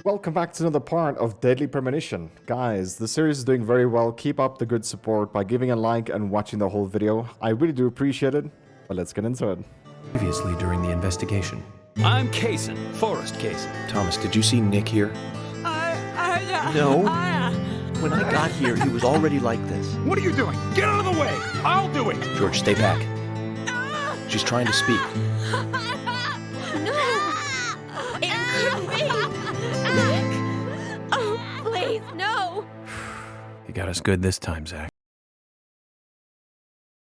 Welcome back to another part of Deadly Premonition. Guys, the series is doing very well. Keep up the good support by giving a like and watching the whole video. I really do appreciate it, but let's get into it. Previously during the investigation. I'm Kaysen, Forrest Kaysen. Thomas, did you see Nick here? No. When I got here, he was already like this. What are you doing? Get out of the way! I'll do it! George, stay back. She's trying to speak. No! It couldn't be! Nick! Oh, please, no! You got us good this time, Zach.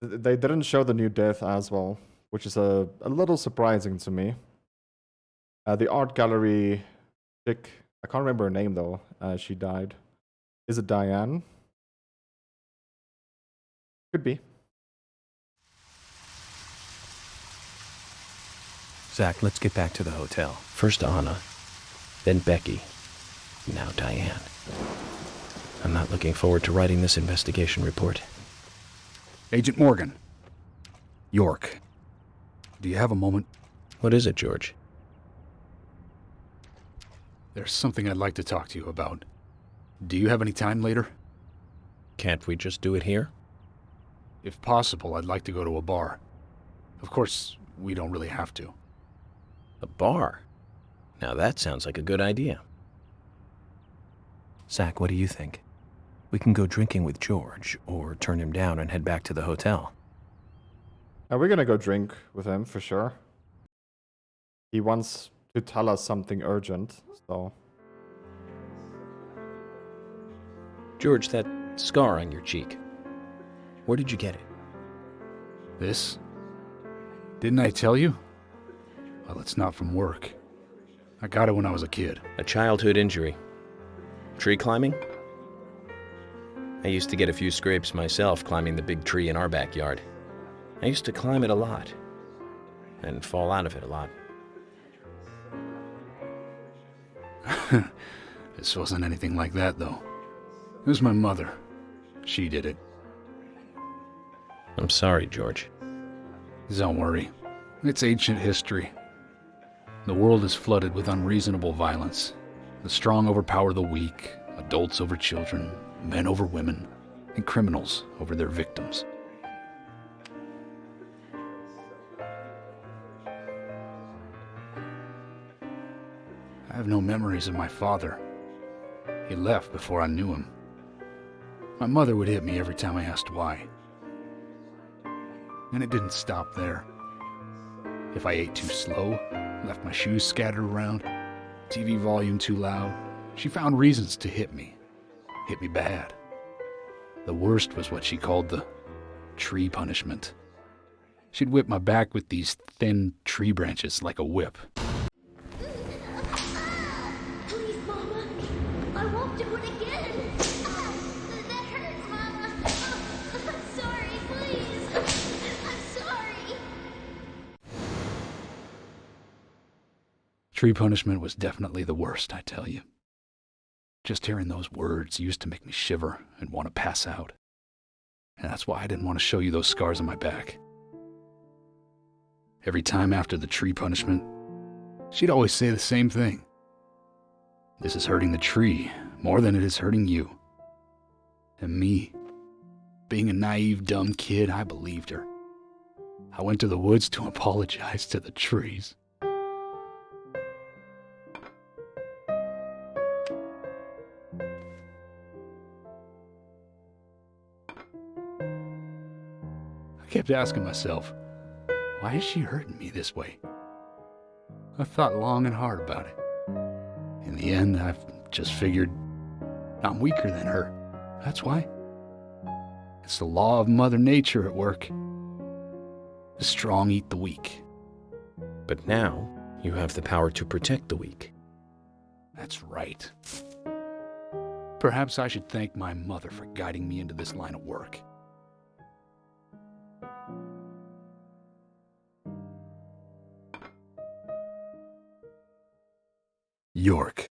They didn't show the new death as well, which is a little surprising to me. The art gallery chick, I can't remember her name though, she died. Is it Diane? Could be. Zach, let's get back to the hotel. First Anna, then Becky, now Diane. I'm not looking forward to writing this investigation report. Agent Morgan. York. Do you have a moment? What is it, George? There's something I'd like to talk to you about. Do you have any time later? Can't we just do it here? If possible, I'd like to go to a bar. Of course, we don't really have to. A bar? Now that sounds like a good idea. Zach, what do you think? We can go drinking with George, or turn him down and head back to the hotel. We're gonna go drink with him for sure. He wants to tell us something urgent, so... George, that scar on your cheek. Where did you get it? This? Didn't I tell you? Well, it's not from work. I got it when I was a kid. A childhood injury. Tree climbing? I used to get a few scrapes myself climbing the big tree in our backyard. I used to climb it a lot, and fall out of it a lot. This wasn't anything like that, though. It was my mother. She did it. I'm sorry, George. Don't worry. It's ancient history. The world is flooded with unreasonable violence. The strong overpower the weak, adults over children, men over women, and criminals over their victims. I have no memories of my father. He left before I knew him. My mother would hit me every time I asked why. And it didn't stop there. If I ate too slow, left my shoes scattered around, TV volume too loud, she found reasons to hit me. Hit me bad. The worst was what she called the tree punishment. She'd whip my back with these thin tree branches like a whip. Please, Mama. I won't do it again. That hurts, Mama. I'm sorry, please. I'm sorry. Tree punishment was definitely the worst, I tell you. Just hearing those words used to make me shiver and want to pass out. And that's why I didn't want to show you those scars on my back. Every time after the tree punishment, she'd always say the same thing. This is hurting the tree more than it is hurting you. And me, being a naive, dumb kid, I believed her. I went to the woods to apologize to the trees. I kept asking myself, why is she hurting me this way? I thought long and hard about it. In the end, I've just figured I'm weaker than her. That's why. It's the law of Mother Nature at work. The strong eat the weak. But now, you have the power to protect the weak. That's right. Perhaps I should thank my mother for guiding me into this line of work. York.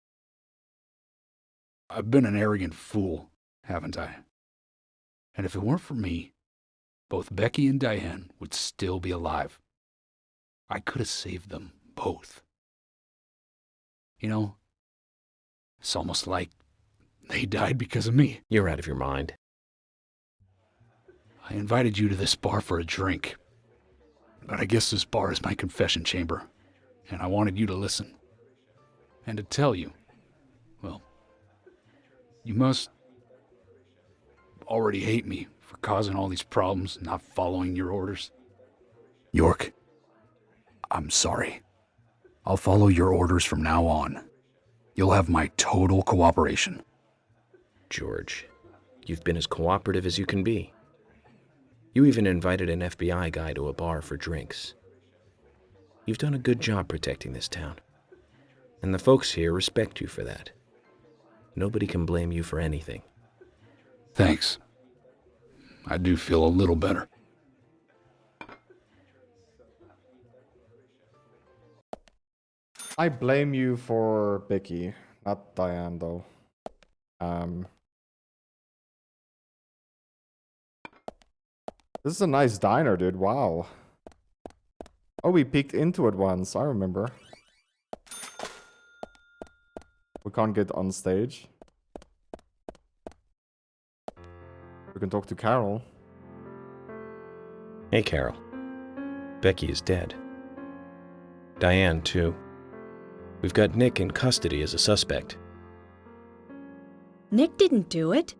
I've been an arrogant fool, haven't I? And if it weren't for me, both Becky and Diane would still be alive. I could have saved them both. You know, It's almost like they died because of me. You're out of your mind. I invited you to this bar for a drink. But I guess this bar is my confession chamber. And I wanted you to listen. And to tell you, well, you must already hate me for causing all these problems and not following your orders. York, I'm sorry. I'll follow your orders from now on. You'll have my total cooperation. George, you've been as cooperative as you can be. You even invited an FBI guy to a bar for drinks. You've done a good job protecting this town. And the folks here respect you for that. Nobody can blame you for anything. Thanks. I do feel a little better. I blame you for Becky, not Diane, though. This is a nice diner, dude. Wow. Oh, we peeked into it once. I remember. We can't get on stage. We can talk to Carol. Hey, Carol. Becky is dead. Diane, too. We've got Nick in custody as a suspect. Nick didn't do it.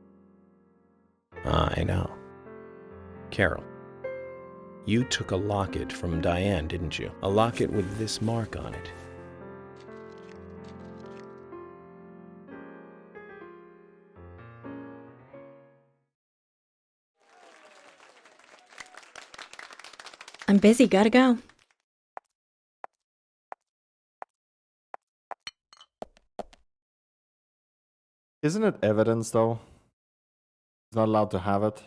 I know. Carol, you took a locket from Diane, didn't you? A locket with this mark on it. I'm busy, gotta go. Isn't it evidence, though? He's not allowed to have it.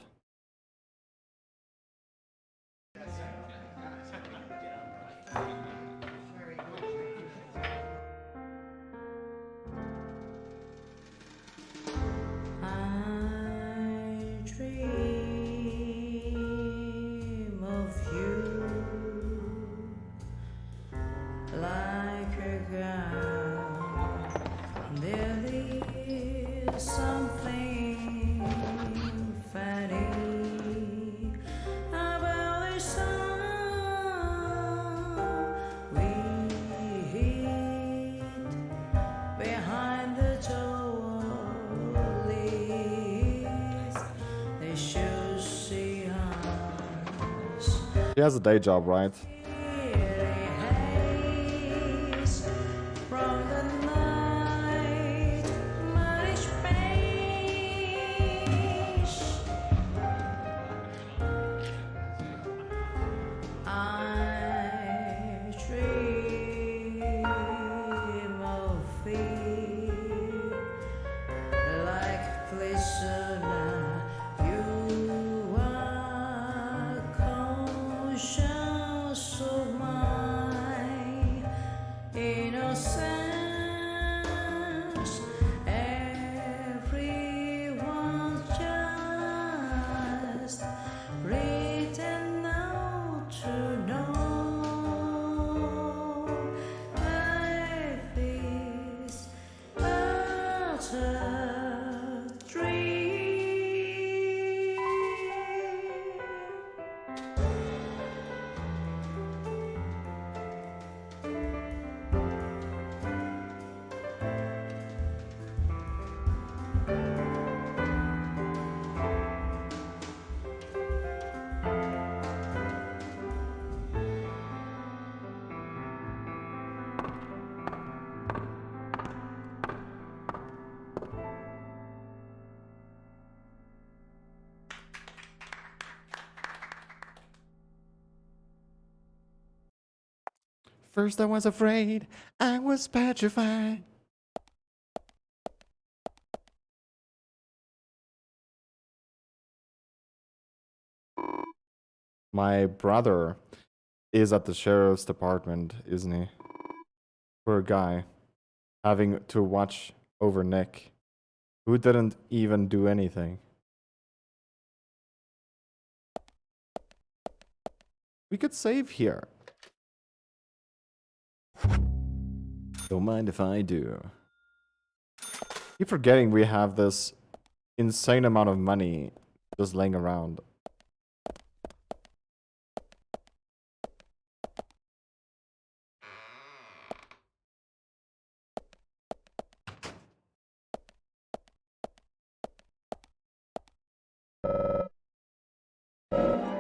He has a day job, right? First I was afraid, I was petrified. My brother is at the sheriff's department, isn't he? Poor guy. Having to watch over Nick, who didn't even do anything. We could save here. Don't mind if I do. keep forgetting we have this insane amount of money just laying around.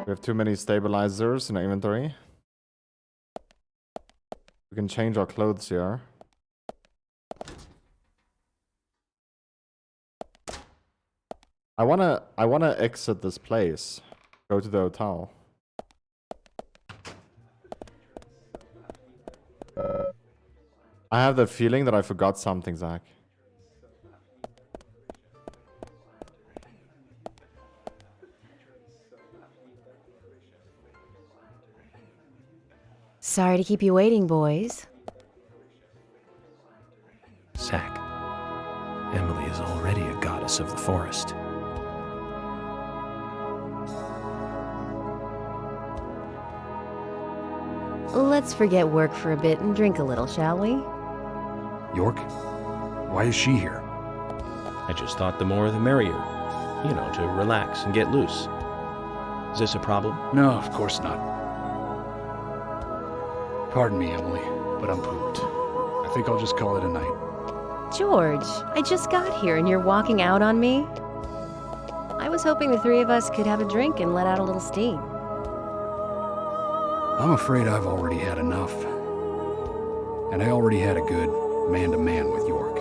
We have too many stabilizers in our inventory. We can change our clothes here. I wanna exit this place. Go to the hotel. I have the feeling that I forgot something, Zach. Sorry to keep you waiting, boys. Zach, Emily is already a goddess of the forest. Let's forget work for a bit and drink a little, shall we? York? Why is she here? I just thought the more the merrier. You know, to relax and get loose. Is this a problem? No, of course not. Pardon me, Emily, but I'm pooped. I think I'll just call it a night. George, I just got here and you're walking out on me? I was hoping the three of us could have a drink and let out a little steam. I'm afraid I've already had enough. And I already had a good man-to-man with York.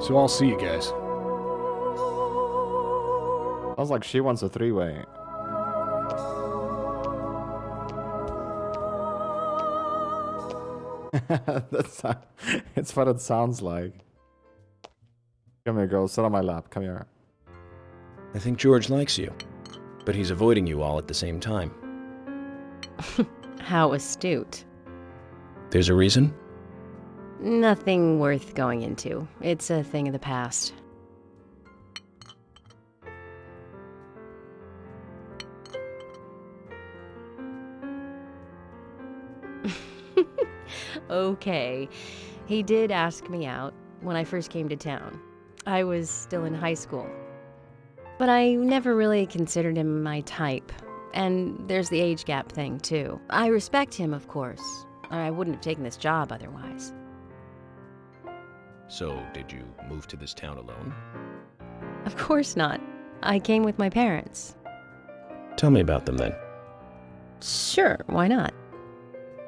So I'll see you guys. Sounds like she wants a three-way. It's what it sounds like. Come here, girl. Sit on my lap. Come here. I think George likes you, but he's avoiding you all at the same time. How astute. There's a reason? Nothing worth going into. It's a thing of the past. Okay. He did ask me out when I first came to town. I was still in high school. But I never really considered him my type. And there's the age gap thing, too. I respect him, of course. I wouldn't have taken this job otherwise. So, did you move to this town alone? Of course not. I came with my parents. Tell me about them then. Sure, why not?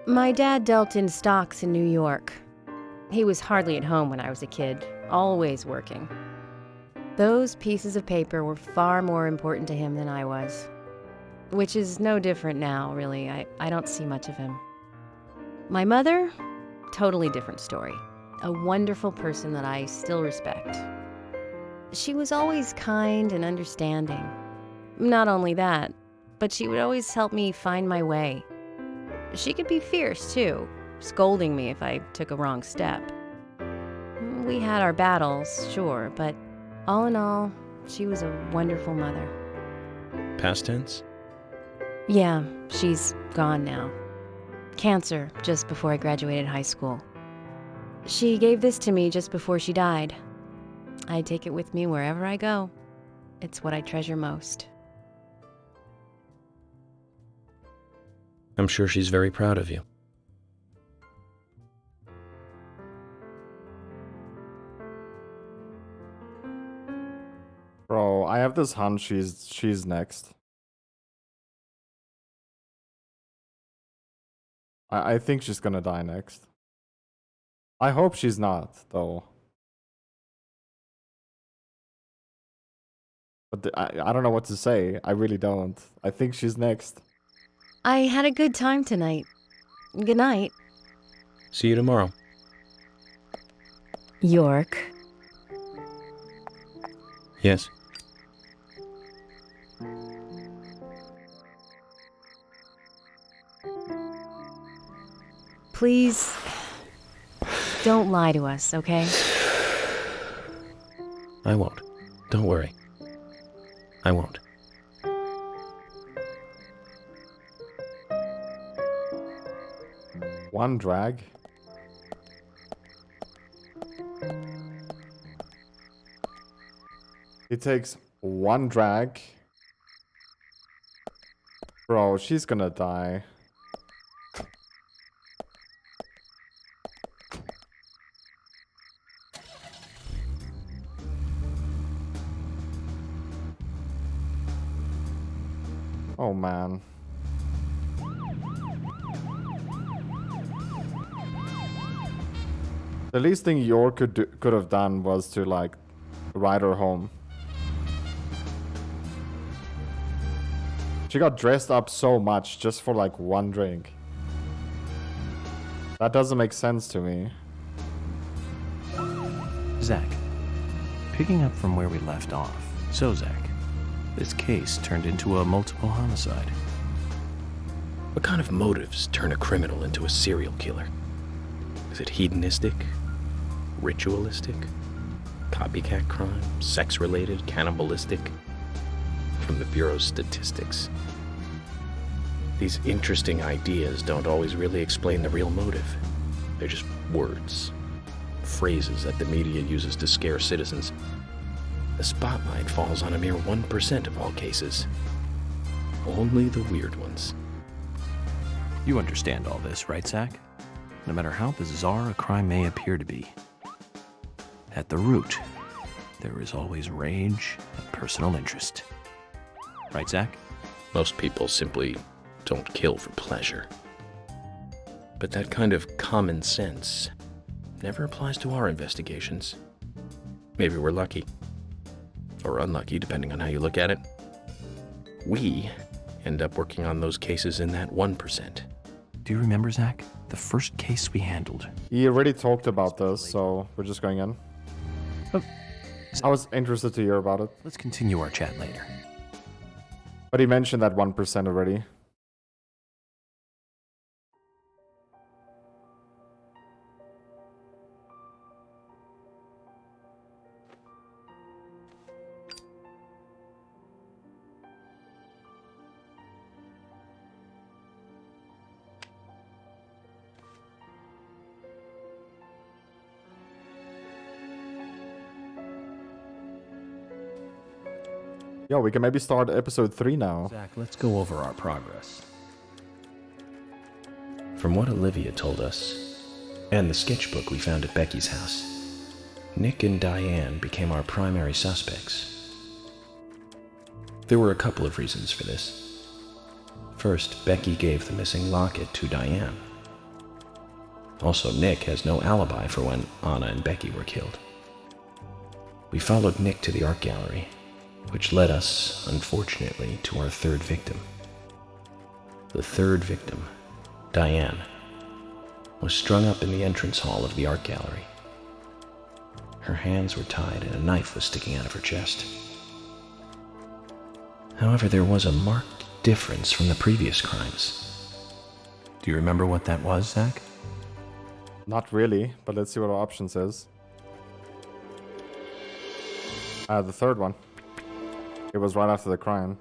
My dad dealt in stocks in New York. He was hardly at home when I was a kid, always working. Those pieces of paper were far more important to him than I was. Which is no different now, really. I don't see much of him. My mother? Totally different story. A wonderful person that I still respect. She was always kind and understanding. Not only that, but she would always help me find my way. She could be fierce, too, scolding me if I took a wrong step. We had our battles, sure, but all in all, she was a wonderful mother. Past tense? Yeah, she's gone now. Cancer, just before I graduated high school. She gave this to me just before she died. I take it with me wherever I go. It's what I treasure most. I'm sure she's very proud of you. Bro, I have this hunch she's next. I think she's gonna die next. I hope she's not, though. But I don't know what to say. I really don't. I think she's next. I had a good time tonight. Good night. See you tomorrow. York. Yes. Please, don't lie to us, okay? I won't. Don't worry. I won't. One drag. He takes one drag. Bro, she's gonna die. Oh man. The least thing Yor could have done was to like ride her home. She got dressed up so much just for like one drink. That doesn't make sense to me. Zach, picking up from where we left off. So, Zach, this case turned into a multiple homicide. What kind of motives turn a criminal into a serial killer? Is it hedonistic? Ritualistic? Copycat crime? Sex-related? Cannibalistic? From the Bureau's statistics. These interesting ideas don't always really explain the real motive. They're just words. Phrases that the media uses to scare citizens. The spotlight falls on a mere 1% of all cases. Only the weird ones. You understand all this, right, Zach? No matter how bizarre a crime may appear to be, at the root, there is always rage and personal interest. Right, Zach? Most people simply don't kill for pleasure. But that kind of common sense never applies to our investigations. Maybe we're lucky. Or unlucky, depending on how you look at it. We end up working on those cases in that 1%. Do you remember, Zach? The first case we handled. He already talked about this, so we're just going in. Oh, I was interested to hear about it. let's continue our chat later. But he mentioned that 1% already. Yo, we can maybe start episode 3 now. Zach, let's go over our progress. From what Olivia told us, and the sketchbook we found at Becky's house, Nick and Diane became our primary suspects. There were a couple of reasons for this. First, Becky gave the missing locket to Diane. Also, Nick has no alibi for when Anna and Becky were killed. We followed Nick to the art gallery, which led us, unfortunately, to our third victim. The third victim, Diane, was strung up in the entrance hall of the art gallery. Her hands were tied and a knife was sticking out of her chest. However, there was a marked difference from the previous crimes. Do you remember what that was, Zach? Not really, but let's see what our option says. The third one. It was right after the crime.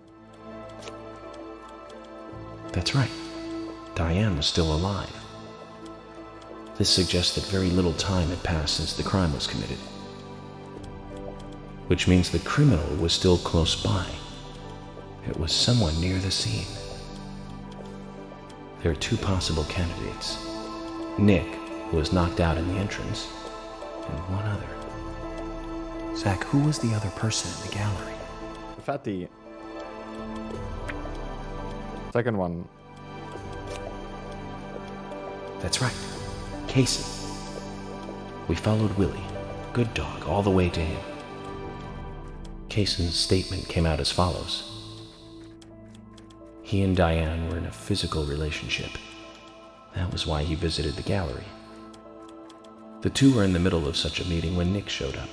That's right. Diane was still alive. This suggests that very little time had passed since the crime was committed. Which means the criminal was still close by. It was someone near the scene. There are two possible candidates. Nick, who was knocked out in the entrance, and one other. Zach, who was the other person in the gallery? The fatty. Second one. That's right. Casey. We followed Willie, good dog, all the way to him. Cason's statement came out as follows. He and Diane were in a physical relationship. That was why he visited the gallery. The two were in the middle of such a meeting when Nick showed up.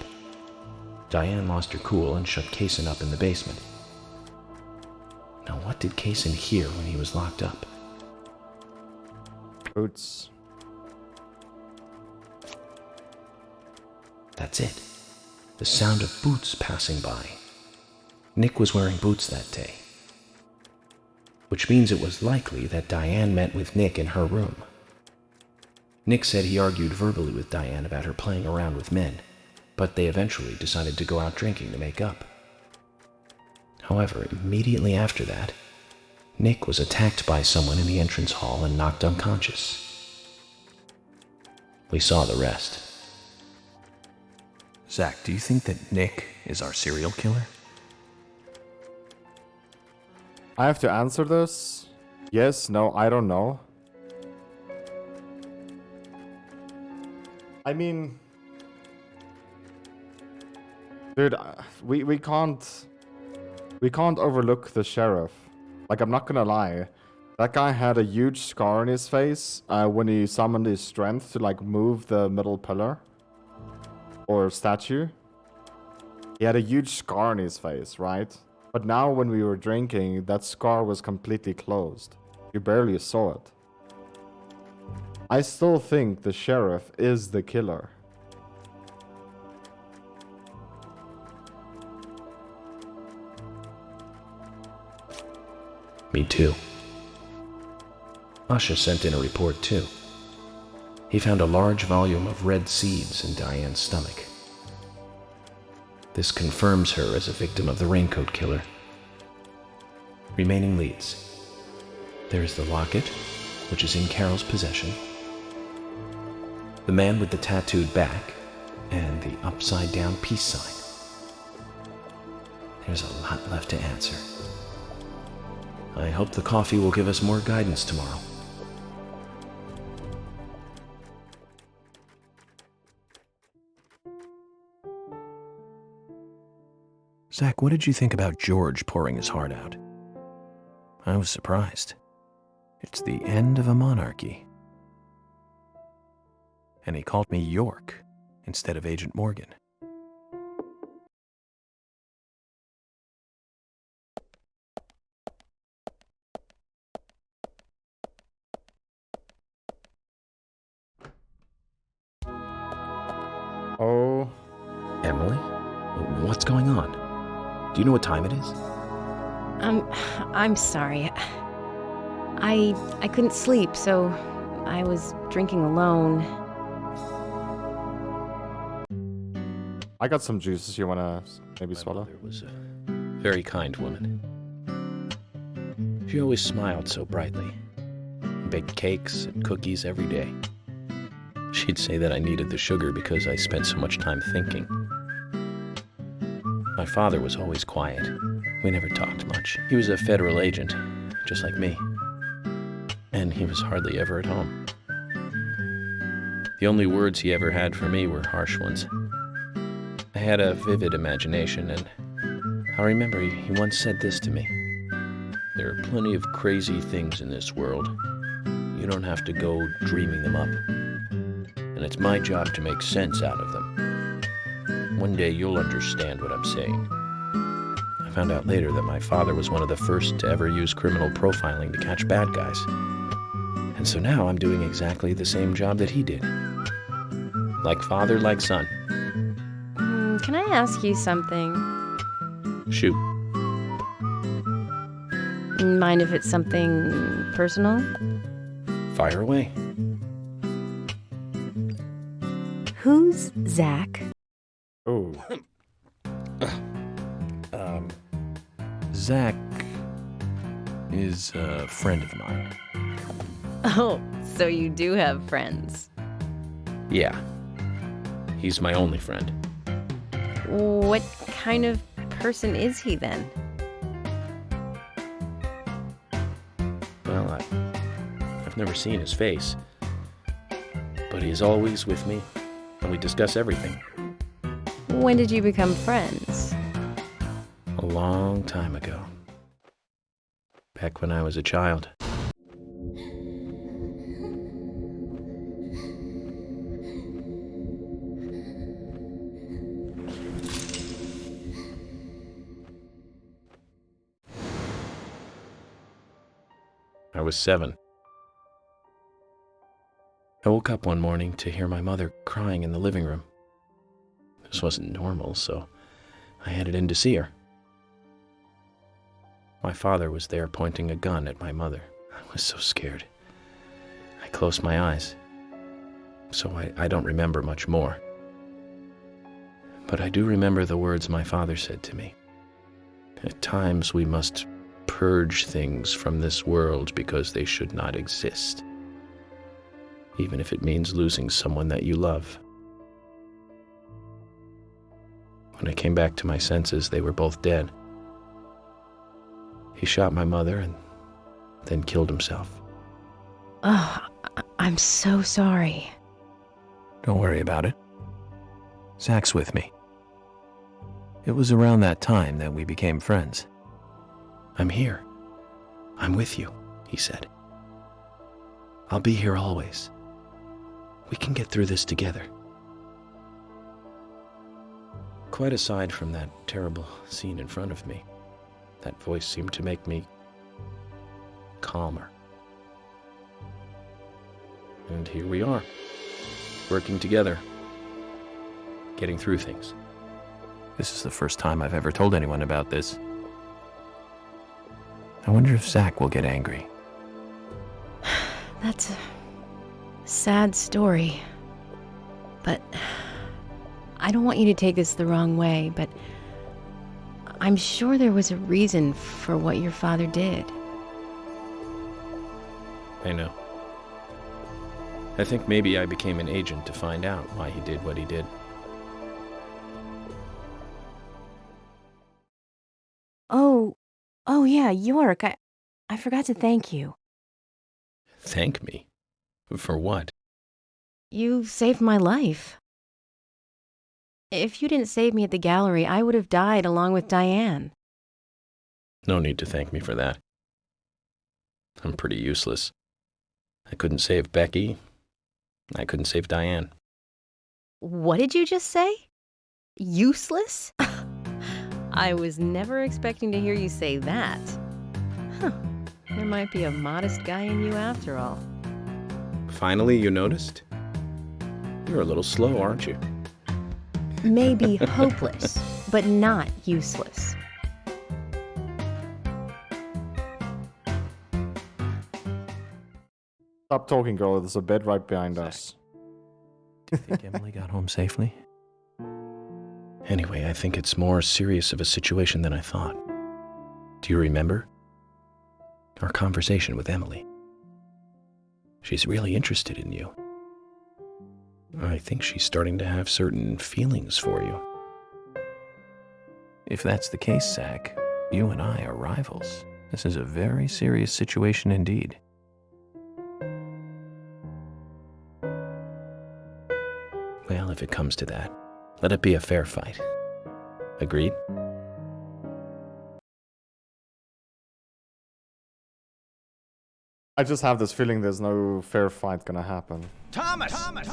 Diane lost her cool and shut Cason up in the basement. Now, what did Cason hear when he was locked up? Boots. That's it. The sound of boots passing by. Nick was wearing boots that day. Which means it was likely that Diane met with Nick in her room. Nick said he argued verbally with Diane about her playing around with men, but they eventually decided to go out drinking to make up. However, immediately after that, Nick was attacked by someone in the entrance hall and knocked unconscious. We saw the rest. Zach, do you think that Nick is our serial killer? I have to answer this. Yes, no, I don't know. I mean, dude, we can't overlook the sheriff. Like, I'm not gonna lie, that guy had a huge scar on his face when he summoned his strength to like move the middle pillar or statue. He had a huge scar on his face, right? But now when we were drinking, that scar was completely closed. You barely saw it. I still think the sheriff is the killer. Me too. Usha sent in a report too. He found a large volume of red seeds in Diane's stomach. This confirms her as a victim of the Raincoat Killer. Remaining leads. There is the locket, which is in Carol's possession, the man with the tattooed back, and the upside-down peace sign. There's a lot left to answer. I hope the coffee will give us more guidance tomorrow. Zach, what did you think about George pouring his heart out? I was surprised. It's the end of a monarchy. And he called me York instead of Agent Morgan. Oh, Emily? What's going on? Do you know what time it is? I'm sorry. I couldn't sleep, so I was drinking alone. I got some juices you wanna maybe swallow? My mother was a very kind woman. She always smiled so brightly. Baked cakes and cookies every day. She'd say that I needed the sugar because I spent so much time thinking. My father was always quiet. We never talked much. He was a federal agent, just like me. And he was hardly ever at home. The only words he ever had for me were harsh ones. I had a vivid imagination, and I remember he once said this to me. There are plenty of crazy things in this world. You don't have to go dreaming them up. And it's my job to make sense out of them. One day you'll understand what I'm saying. I found out later that my father was one of the first to ever use criminal profiling to catch bad guys. And so now I'm doing exactly the same job that he did. Like father, like son. Can I ask you something? Shoot. Mind if it's something personal? Fire away. Who's Zach? Oh, Zach is a friend of mine. Oh, so you do have friends. Yeah. He's my only friend. What kind of person is he then? Well, I've never seen his face. But he's always with me, and we discuss everything. When did you become friends? A long time ago. Back when I was a child. I was 7. I woke up one morning to hear my mother crying in the living room. This wasn't normal, so I headed in to see her. My father was there pointing a gun at my mother. I was so scared. I closed my eyes, so I don't remember much more. But I do remember the words my father said to me. At times we must purge things from this world because they should not exist, even if it means losing someone that you love. When I came back to my senses, they were both dead. He shot my mother and then killed himself. Oh, I'm so sorry. Don't worry about it. Zach's with me. It was around that time that we became friends. I'm here. I'm with you, he said. I'll be here always. We can get through this together. Quite aside from that terrible scene in front of me, that voice seemed to make me calmer. And here we are, working together, getting through things. This is the first time I've ever told anyone about this. I wonder if Zach will get angry. That's a sad story. But I don't want you to take this the wrong way, but I'm sure there was a reason for what your father did. I know. I think maybe I became an agent to find out why he did what he did. Oh yeah, York, I forgot to thank you. Thank me? For what? You saved my life. If you didn't save me at the gallery, I would have died along with Diane. No need to thank me for that. I'm pretty useless. I couldn't save Becky. I couldn't save Diane. What did you just say? Useless? I was never expecting to hear you say that. Huh. There might be a modest guy in you after all. Finally, you noticed? You're a little slow, aren't you? Maybe hopeless, but not useless. Stop talking, girl. There's a bed right behind us. Do you think Emily got home safely? Anyway, I think it's more serious of a situation than I thought. Do you remember? Our conversation with Emily. She's really interested in you. I think she's starting to have certain feelings for you. If that's the case, Zach, you and I are rivals. This is a very serious situation indeed. Well, if it comes to that, let it be a fair fight. Agreed? I just have this feeling there's no fair fight gonna happen. Thomas! Thomas!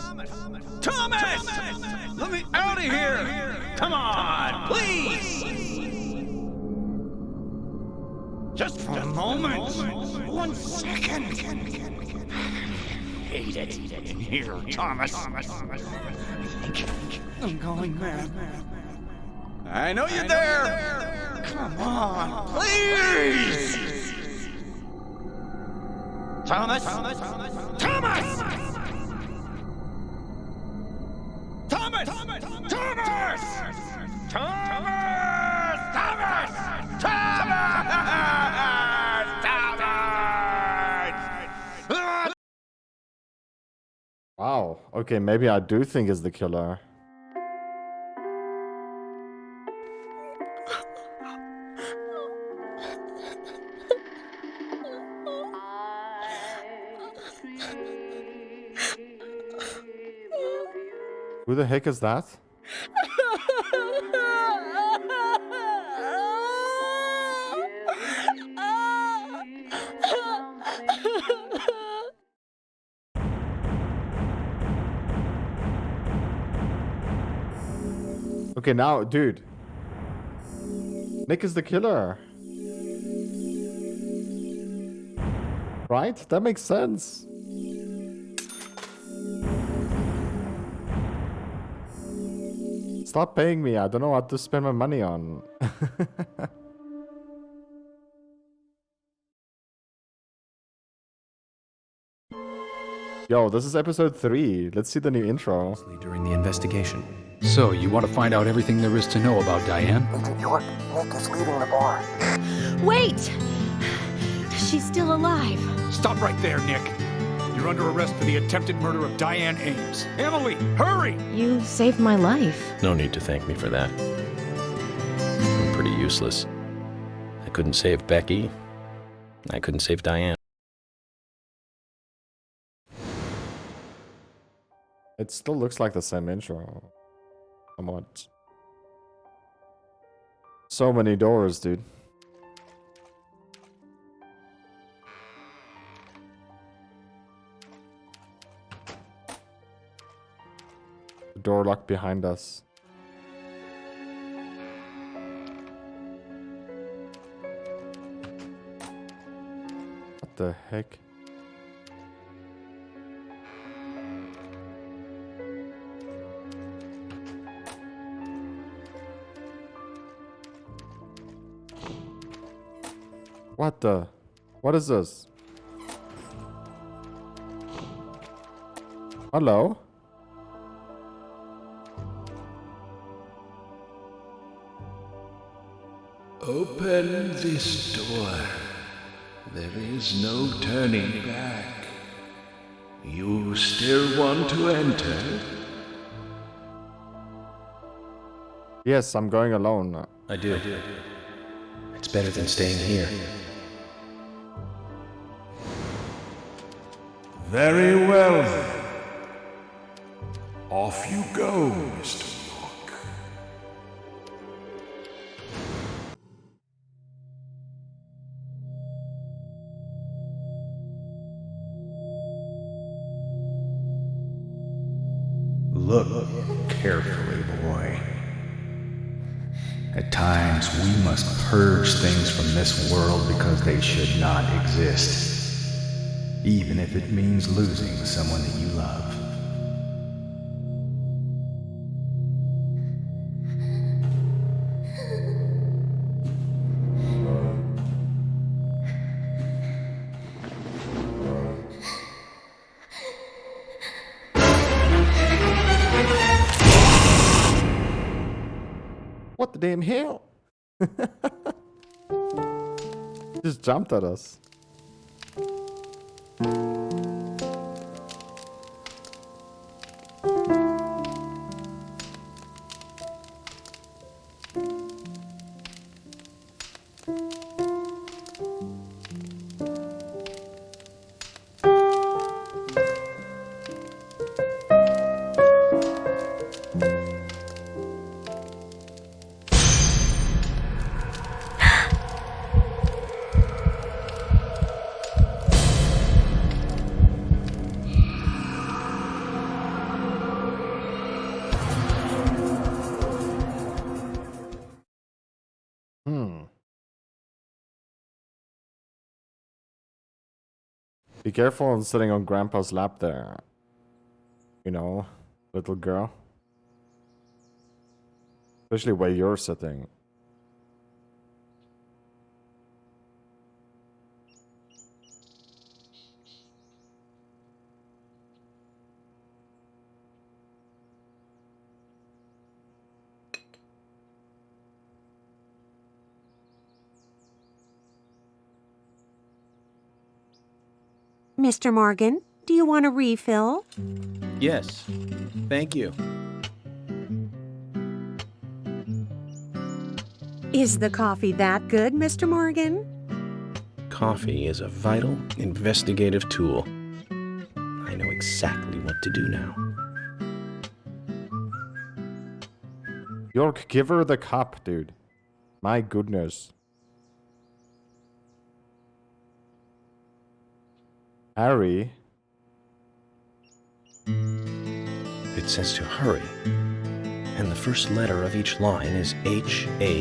Let me out of here! Come on, please! Just for a moment. 1 second. Hate it in here, Thomas. I'm going mad. I know you're there. Come on, please! Thomas! Thomas! Thomas! Thomas! Thomas! Thomas! Wow. Okay, maybe I do think it's the killer. Who the heck is that? Okay, now, dude. Nick is the killer. Right? That makes sense. Stop paying me. I don't know what to spend my money on. Yo, this is episode 3. Let's see the new intro. During the investigation. So, you want to find out everything there is to know about Diane? Agent York, Nick is leaving the bar. Wait! She's still alive. Stop right there, Nick. You're under arrest for the attempted murder of Diane Ames. Emily, hurry! You saved my life. No need to thank me for that. I'm pretty useless. I couldn't save Becky. I couldn't save Diane. It still looks like the same intro. Somewhat. So many doors, dude. The door locked behind us. What the heck? What the? What is this? Hello? Open this door. There is no turning back. You still want to enter? Yes, I'm going alone. I do. It's better than staying here. Very well then. Off you go, Mr. York. Look carefully, boy. At times, we must purge things from this world because they should not exist, even if it means losing someone that you love. What the damn hell? Just jumped at us. Be careful on sitting on Grandpa's lap there. You know, little girl. Especially where you're sitting. Mr. Morgan, do you want a refill? Yes. Thank you. Is the coffee that good, Mr. Morgan? Coffee is a vital investigative tool. I know exactly what to do now. York, give her the cup, dude. My goodness. Harry? It says to hurry. And the first letter of each line is H-A-R-R-Y.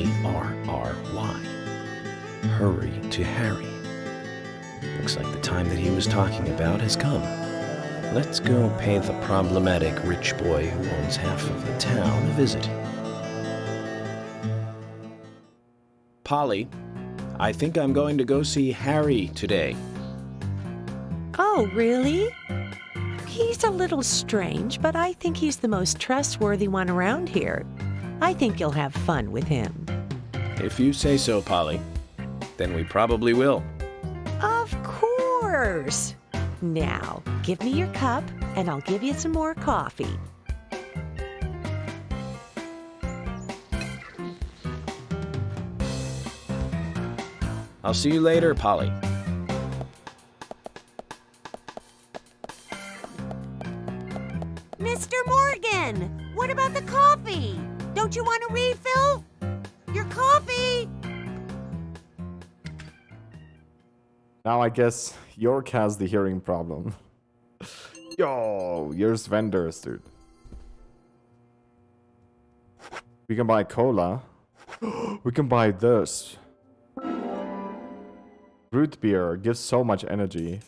Hurry to Harry. Looks like the time that he was talking about has come. Let's go pay the problematic rich boy who owns half of the town a visit. Polly, I think I'm going to go see Harry today. Oh, really? He's a little strange, but I think he's the most trustworthy one around here. I think you'll have fun with him. If you say so, Polly, then we probably will. Of course. Now, give me your cup, and I'll give you some more coffee. I'll see you later, Polly. Mr. Morgan, what about the coffee? Don't you want a refill? Your coffee! Now I guess York has the hearing problem. Yo, here's vendors, dude. We can buy cola. We can buy this. Root beer gives so much energy.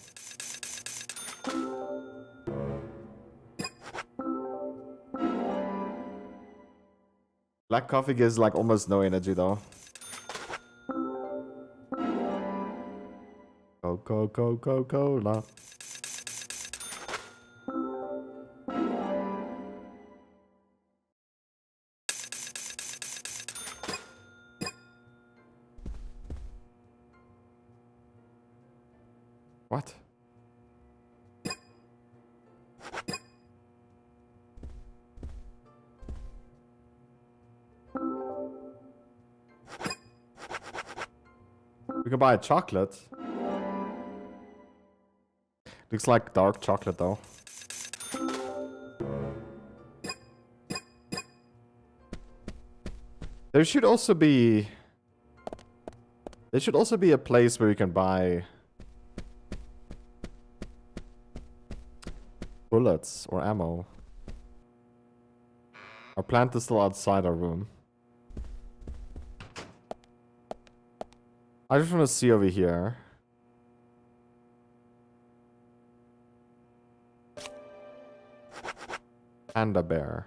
Black coffee gives like almost no energy though. Coca-Cola. What? We can buy a chocolate. Looks like dark chocolate though. There should also be a place where you can buy bullets or ammo. Our plant is still outside our room. I just want to see over here. Panda bear.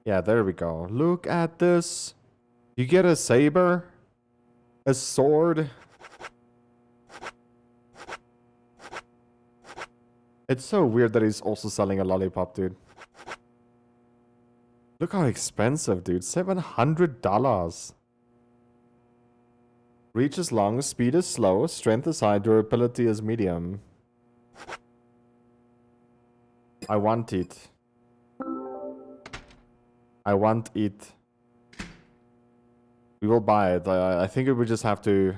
Yeah, there we go. Look at this. You get a saber, a sword. It's so weird that he's also selling a lollipop, dude. Look how expensive, dude. $700. Reach is long, speed is slow, strength is high, durability is medium. I want it. I want it. We will buy it. I think we just have to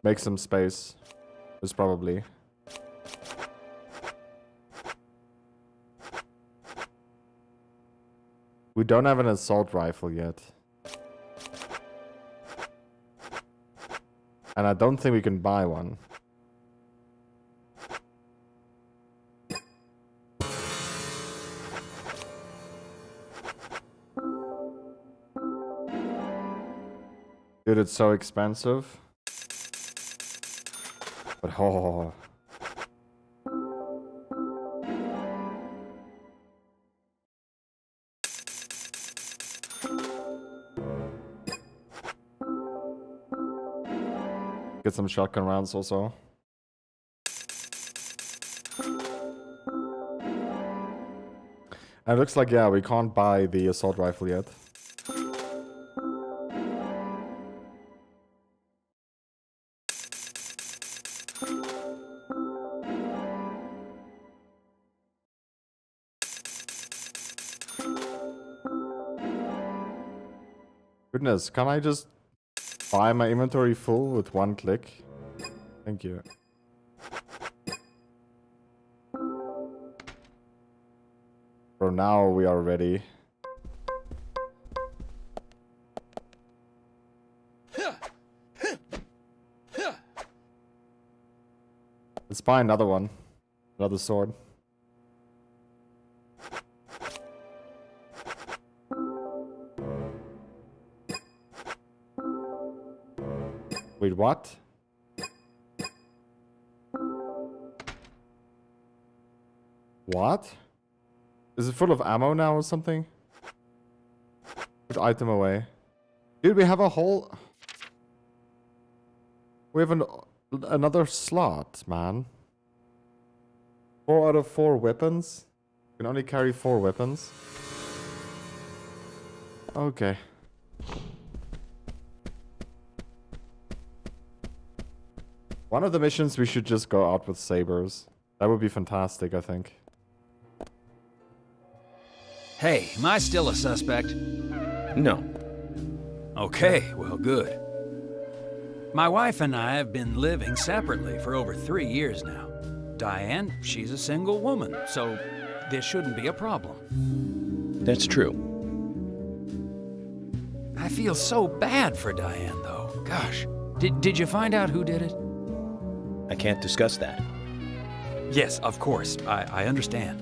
make some space. Most probably. We don't have an assault rifle yet. And I don't think we can buy one. Dude, it's so expensive. But oh. Get some shotgun rounds also. And it looks like, yeah, we can't buy the assault rifle yet. Goodness, can I just buy my inventory full with one click? Thank you. For now, we are ready. Let's buy another one. Another sword. Wait, what? What? Is it full of ammo now or something? Put item away. Dude, we have a whole... We have another slot, man. 4 out of 4 weapons? You can only carry 4 weapons? Okay. One of the missions we should just go out with sabers. That would be fantastic, I think. Hey, am I still a suspect? No. Okay, well, good. My wife and I have been living separately for over 3 years now. Diane, she's a single woman, so this shouldn't be a problem. That's true. I feel so bad for Diane, though. Gosh. Did you find out who did it? I can't discuss that. Yes, of course. I understand.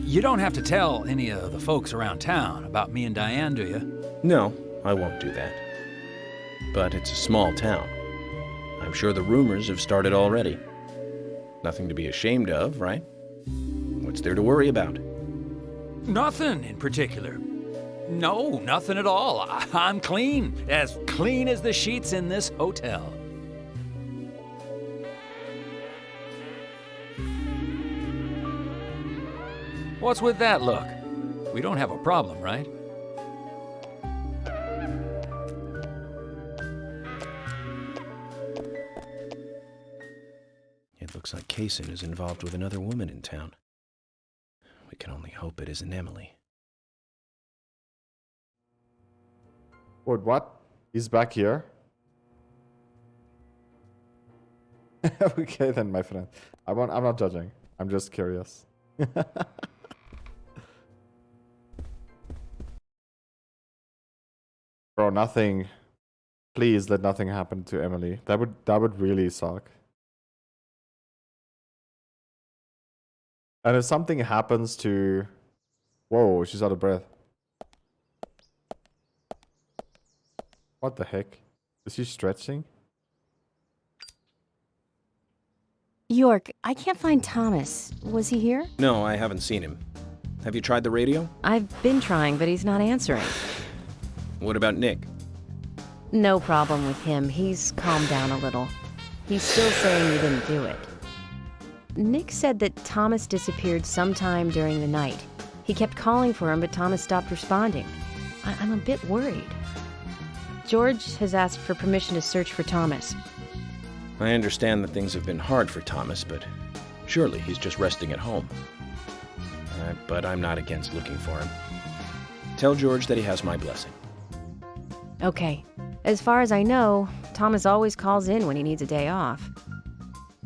You don't have to tell any of the folks around town about me and Diane, do you? No, I won't do that. But it's a small town. I'm sure the rumors have started already. Nothing to be ashamed of, right? What's there to worry about? Nothing in particular. No, nothing at all. I'm clean as the sheets in this hotel. What's with that look? We don't have a problem, right? It looks like Kaysen is involved with another woman in town. We can only hope it isn't Emily. Wait, what? He's back here? Okay then, my friend. I'm not judging. I'm just curious. Bro, nothing. Please let nothing happen to Emily. That would really suck. And if something happens to... Whoa, she's out of breath. What the heck? Is she stretching? York, I can't find Thomas. Was he here? No, I haven't seen him. Have you tried the radio? I've been trying, but he's not answering. What about Nick? No problem with him. He's calmed down a little. He's still saying you didn't do it. Nick said that Thomas disappeared sometime during the night. He kept calling for him, but Thomas stopped responding. I'm a bit worried. George has asked for permission to search for Thomas. I understand that things have been hard for Thomas, but surely he's just resting at home. But I'm not against looking for him. Tell George that he has my blessing. Okay. As far as I know, Thomas always calls in when he needs a day off.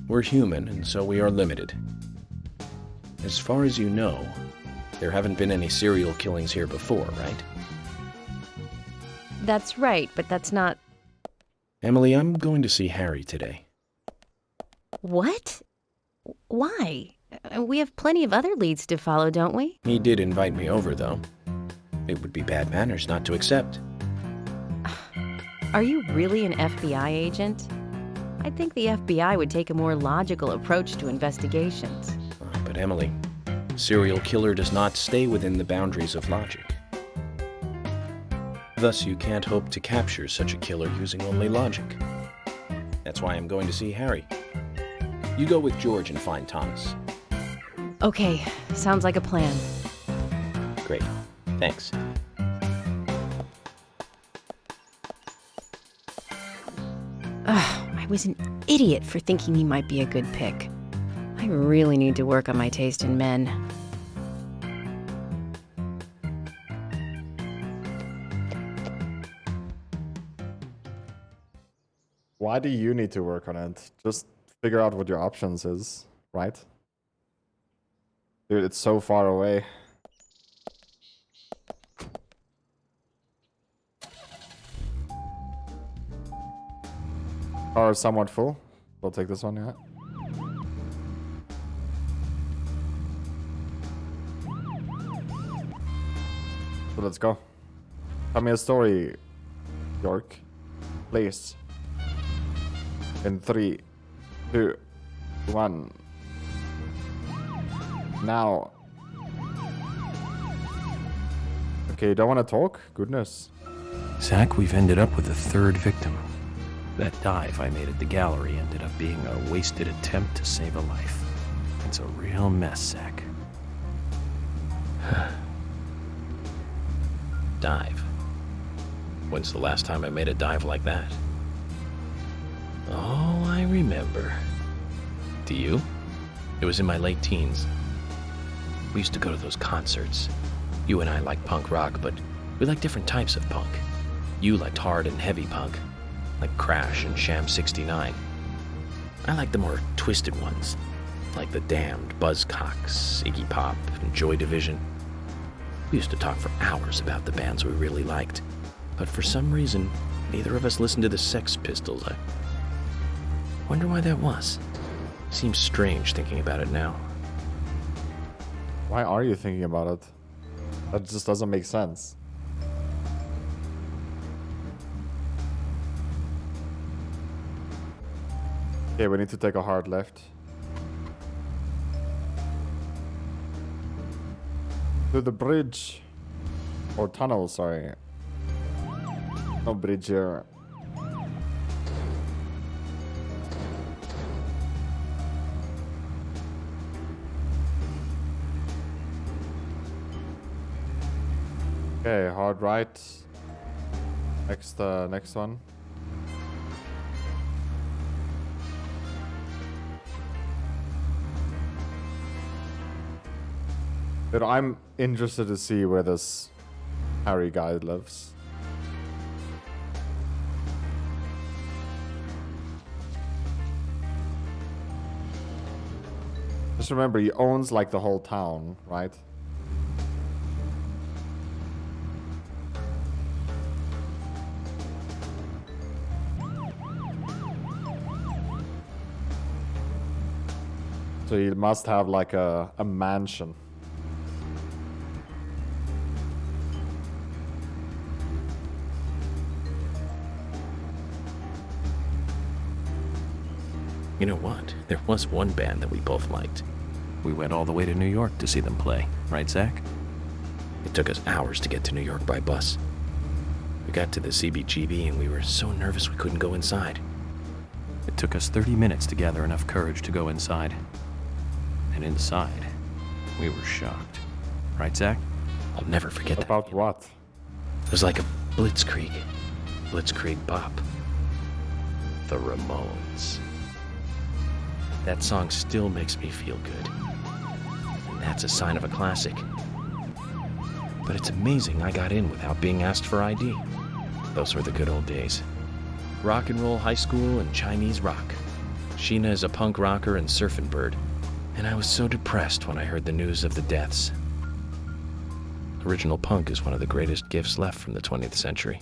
We're human, and so we are limited. As far as you know, there haven't been any serial killings here before, right? That's right, but that's not... Emily, I'm going to see Harry today. What? Why? We have plenty of other leads to follow, don't we? He did invite me over, though. It would be bad manners not to accept. Are you really an FBI agent? I think the FBI would take a more logical approach to investigations. But Emily, serial killer does not stay within the boundaries of logic. Thus, you can't hope to capture such a killer using only logic. That's why I'm going to see Harry. You go with George and find Thomas. Okay, sounds like a plan. Great. Thanks. I was an idiot for thinking he might be a good pick. I really need to work on my taste in men. Why do you need to work on it? Just figure out what your options is, right? Dude, it's so far away. Car is somewhat full. We'll take this one, yeah. So let's go. Tell me a story, York. Please. In 3, 2, 1. Now. Okay, you don't want to talk? Goodness. Zach, we've ended up with a third victim. That dive I made at the gallery ended up being a wasted attempt to save a life. It's a real mess, Zach. Dive. When's the last time I made a dive like that? Oh, I remember. Do you? It was in my late teens. We used to go to those concerts. You and I like punk rock, but we like different types of punk. You liked hard and heavy punk, like Crash and Sham 69. I like the more twisted ones, like The Damned, Buzzcocks, Iggy Pop, and Joy Division. We used to talk for hours about the bands we really liked, but for some reason, neither of us listened to the Sex Pistols. I wonder why that was. Seems strange thinking about it now. Why are you thinking about it? That just doesn't make sense. Okay, we need to take a hard left. To the bridge. Or tunnel, sorry. No bridge here. Okay, hard right. Next one. But I'm interested to see where this Harry guy lives. Just remember, he owns like the whole town, right? So he must have like a mansion. You know what? There was one band that we both liked. We went all the way to New York to see them play, right, Zach? It took us hours to get to New York by bus. We got to the CBGB and we were so nervous we couldn't go inside. It took us 30 minutes to gather enough courage to go inside. And inside, we were shocked. Right, Zach? I'll never forget that. About what? It was like a blitzkrieg. Blitzkrieg bop. The Ramones. That song still makes me feel good. That's a sign of a classic. But it's amazing I got in without being asked for ID. Those were the good old days. Rock and roll high school and Chinese rock. Sheena is a punk rocker and surfing bird. And I was so depressed when I heard the news of the deaths. Original punk is one of the greatest gifts left from the 20th century.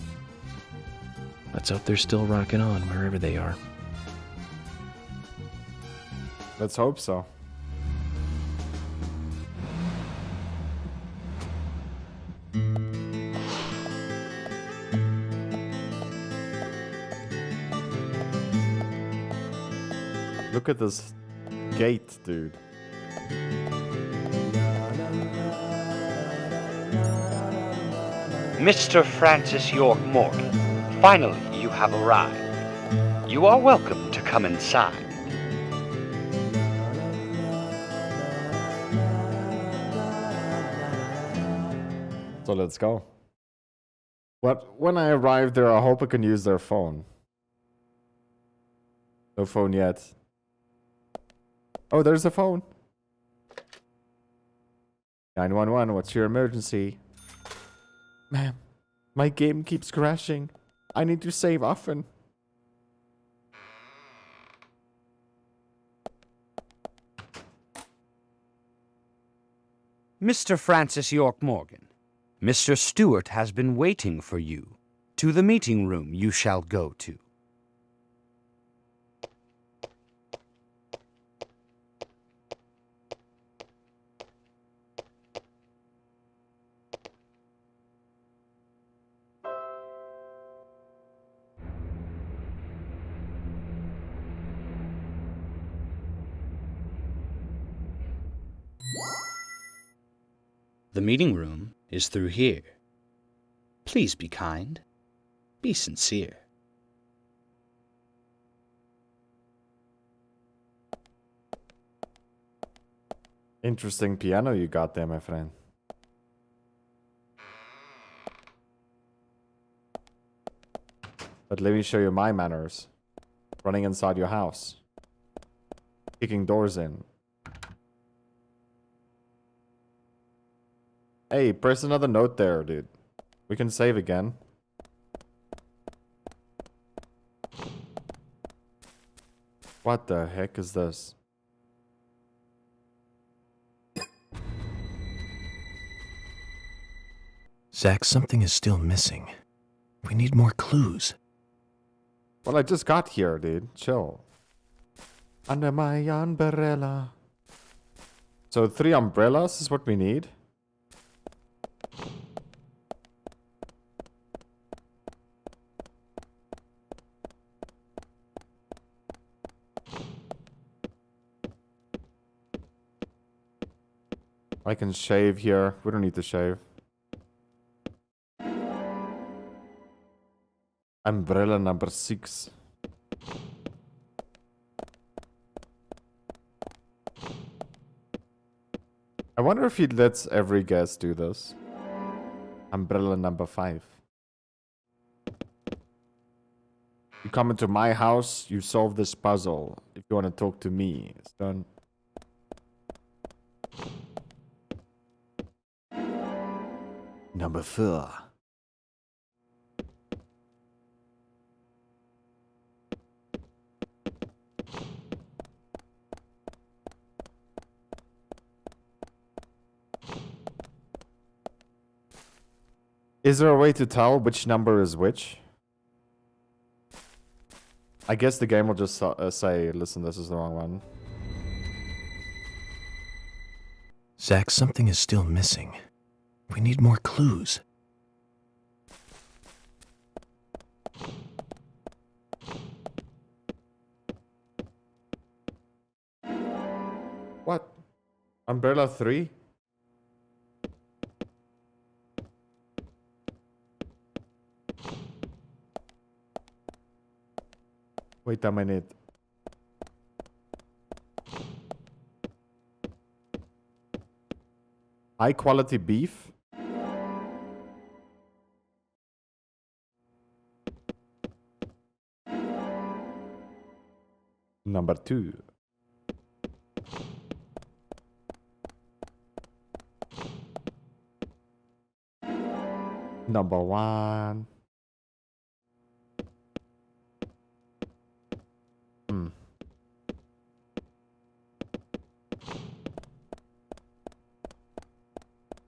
Let's hope they're still rocking on wherever they are. Let's hope so. Look at this gate, dude. Mr. Francis York Morgan, finally you have arrived. You are welcome to come inside. So let's go. But when I arrive there, I hope I can use their phone. No phone yet. Oh, there's the phone. 911, what's your emergency? Ma'am, my game keeps crashing. I need to save often. Mr. Francis York Morgan, Mr. Stewart has been waiting for you. To the meeting room you shall go to. The meeting room is through here. Please be kind. Be sincere. Interesting piano you got there, my friend. But let me show you my manners. Running inside your house. Kicking doors in. Hey, press another note there, dude. We can save again. What the heck is this? Zach, something is still missing. We need more clues. Well, I just got here, dude. Chill. Under my umbrella. So 3 umbrellas is what we need? I can shave here. We don't need to shave. Umbrella number 6. I wonder if he lets every guest do this. Umbrella number 5. You come into my house, you solve this puzzle. If you want to talk to me, it's done. Number 4. Is there a way to tell which number is which? I guess the game will just say, listen, this is the wrong one. Zach, something is still missing. We need more clues. What? Umbrella 3? Wait a minute. High quality beef? Number 2. Number 1.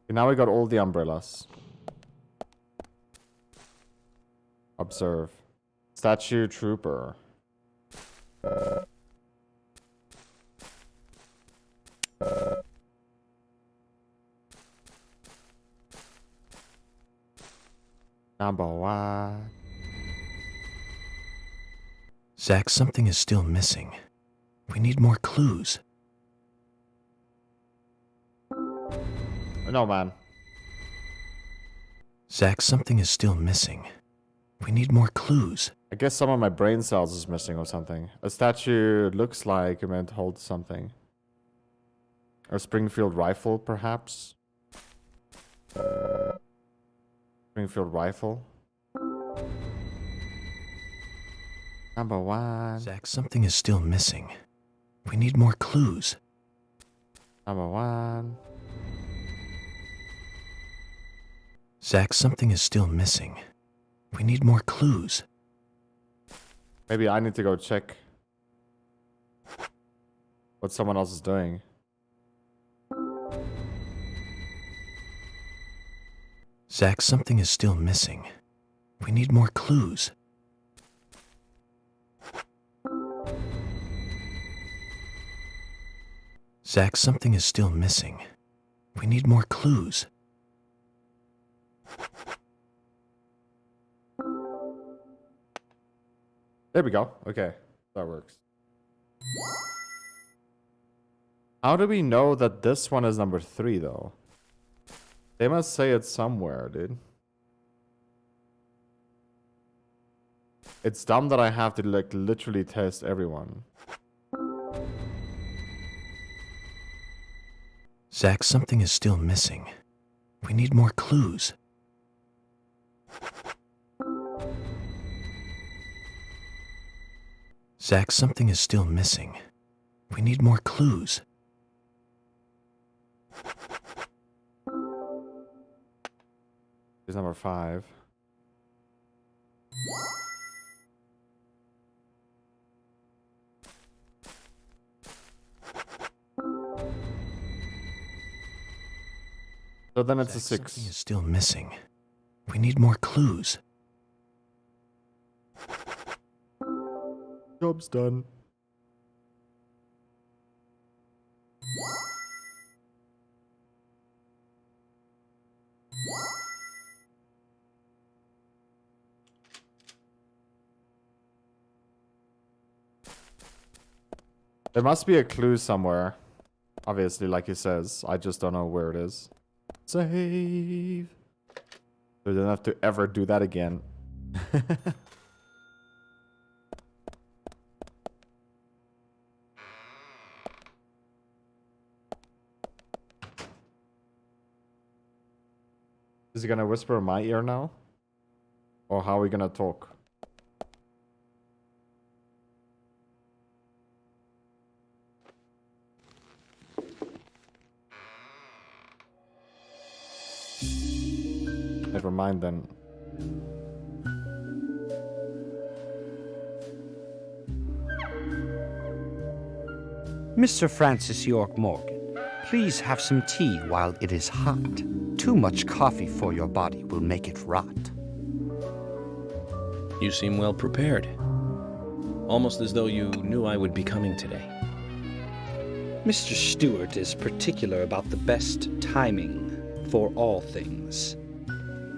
Now we got all the umbrellas. Observe. Statue trooper. Number 1. Zach, something is still missing. We need more clues. No, man. Zach, something is still missing. We need more clues. I guess some of my brain cells is missing or something. A statue looks like it meant to hold something. A Springfield rifle, perhaps? Springfield rifle. Number 1. Zach, something is still missing. We need more clues. Number 1. Zach, something is still missing. We need more clues. Maybe I need to go check what someone else is doing. Zach, something is still missing. We need more clues. Zach, something is still missing. We need more clues. There we go. Okay, that works. How do we know that this one is number 3, though? They must say it somewhere, dude. It's dumb that I have to, like, literally test everyone. Zach, something is still missing. We need more clues. Zach, something is still missing. We need more clues. Here's number 5. So then it's a Zach, 6. something is still missing. We need more clues. Job's done. There must be a clue somewhere. Obviously, like he says. I just don't know where it is. Save. So we don't have to ever do that again. Is he gonna whisper in my ear now? Or how are we gonna talk? Never mind then. Mr. Francis York Morgan, please have some tea while it is hot. Too much coffee for your body will make it rot. You seem well prepared. Almost as though you knew I would be coming today. Mr. Stewart is particular about the best timing for all things.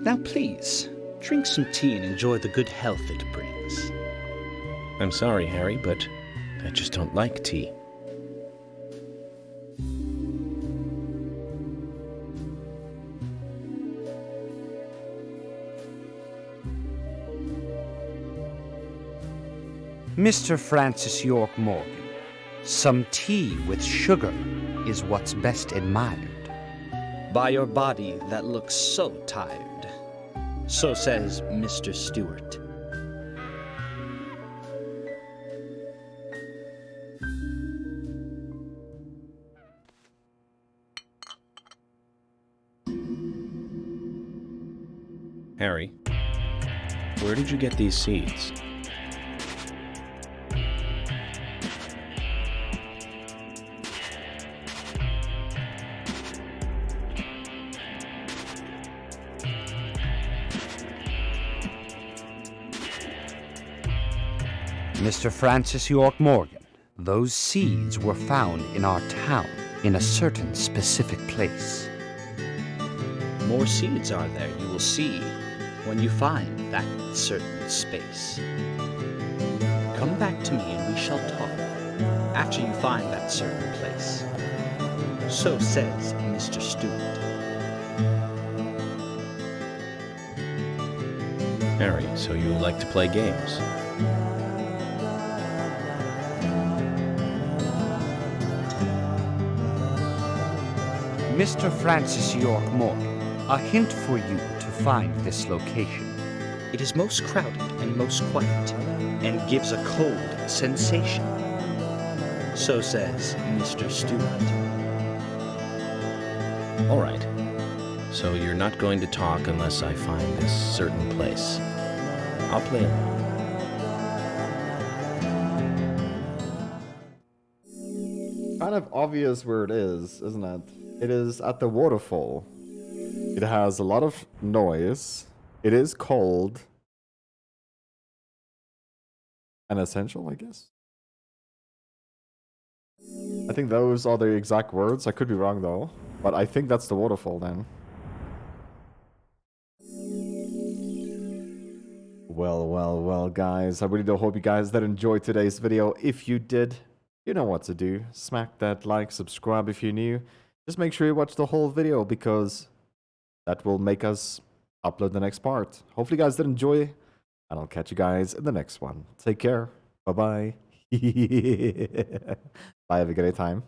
Now please, drink some tea and enjoy the good health it brings. I'm sorry, Harry, but I just don't like tea. Mr. Francis York Morgan, some tea with sugar is what's best admired by your body that looks so tired. So says Mr. Stewart. Harry, where did you get these seeds? Mr. Francis York Morgan, those seeds were found in our town in a certain specific place. More seeds are there, you will see, when you find that certain space. Come back to me and we shall talk after you find that certain place. So says Mr. Stewart. Harry, so you like to play games? Mr. Francis York Morgan, a hint for you to find this location. It is most crowded and most quiet, and gives a cold sensation. So says Mr. Stewart. All right. So you're not going to talk unless I find this certain place. I'll play along. Kind of obvious where it is, isn't it? It is at the waterfall. It has a lot of noise. It is cold. And essential, I guess. I think those are the exact words. I could be wrong though. But I think that's the waterfall then. Well, guys. I really do hope you guys that enjoyed today's video. If you did, you know what to do. Smack that like, subscribe if you're new. Just make sure you watch the whole video because that will make us upload the next part. Hopefully you guys did enjoy, and I'll catch you guys in the next one. Take care. Bye-bye. Bye, have a great time.